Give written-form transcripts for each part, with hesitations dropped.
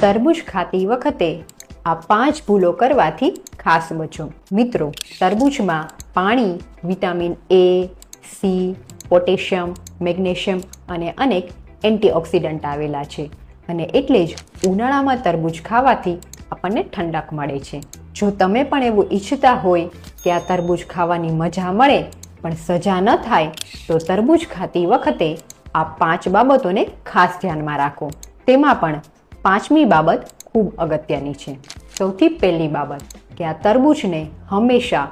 તરબૂચ ખાતી વખતે આ 5 ભૂલો કરવાથી ખાસ બચો. મિત્રો, તરબૂચમાં પાણી, vitamin A, C, potassium, magnesium અને અનેક એન્ટીઓક્સિડન્ટ આવેલા છે અને એટલે જ ઉનાળામાં તરબૂચ ખાવાથી આપણને ઠંડક મળે છે. જો તમે પણ એવું ઈચ્છતા હોય કે આ તરબૂચ ખાવાની મજા મળે પણ સજા ન થાય તો તરબૂચ ખાતી વખતે આ 5 બાબતોને ખાસ ધ્યાનમાં રાખો. તેમાં પણ 5મી બાબત ખૂબ અગત્યની છે. સૌથી પહેલી બાબત કે આ તરબૂચને હંમેશા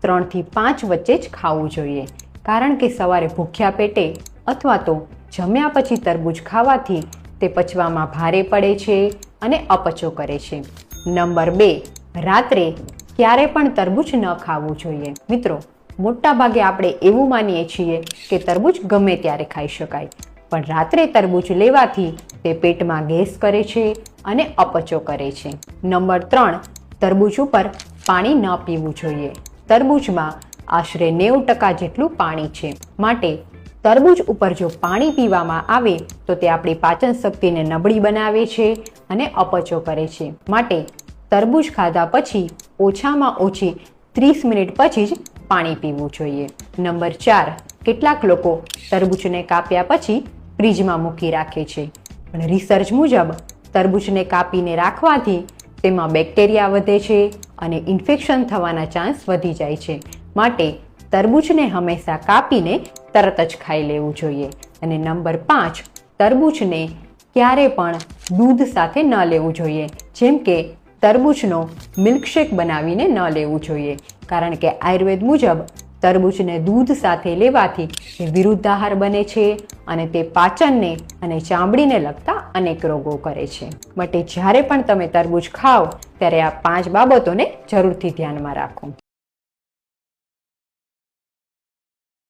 3 થી 5 વચ્ચે જ ખાવું જોઈએ, કારણ કે સવારે ભૂખ્યા પેટે અથવા તો જમ્યા પછી તરબૂચ ખાવાથી તે પચવામાં ભારે પડે છે અને અપચો કરે છે. નંબર 2, રાત્રે ક્યારે પણ તરબૂચ ન ખાવું જોઈએ. મિત્રો, મોટા ભાગે આપણે એવું માનીએ છીએ કે તરબૂચ ગમે ત્યારે ખાઈ શકાય, પણ રાત્રે તરબૂચ લેવાથી તે પેટમાં ગેસ કરે છે અને અપચો કરે છે. નંબર 3, તરબૂચ ઉપર પાણી ન પીવું જોઈએ. તરબૂચમાં આશરે 90% જેટલું પાણી છે, માટે તરબૂચ ઉપર જો પાણી પીવામાં આવે તો તે આપણી પાચન શક્તિને નબળી બનાવે છે અને અપચો કરે છે. માટે તરબૂચ ખાધા પછી ઓછામાં ઓછી 30 મિનિટ પછી જ પાણી પીવું જોઈએ. નંબર 4, કેટલાક લોકો તરબૂચને કાપ્યા પછી ફ્રીજમાં મૂકી રાખે છે, પણ રિસર્ચ મુજબ તરબૂચને કાપીને રાખવાથી તેમાં બેક્ટેરિયા વધે છે અને ઇન્ફેક્શન થવાના ચાન્સ વધી જાય છે. માટે તરબૂચને હંમેશા કાપીને તરત જ ખાઈ લેવું જોઈએ. અને નંબર 5, તરબૂચને ક્યારે પણ દૂધ સાથે ન લેવું જોઈએ. જેમ કે તરબૂચનો મિલ્કશેક બનાવીને ન લેવું જોઈએ, કારણ કે આયુર્વેદ મુજબ તરબૂચને દૂધ સાથે લેવાથી તે વિરુદ્ધાહાર બને છે અને તે પાચનને અને ચામડીને લગતા અનેક રોગો કરે છે. માટે જ્યારે પણ તમે તરબૂચ ખાઓ ત્યારે આ 5 બાબતોને જરૂરથી ધ્યાનમાં રાખો.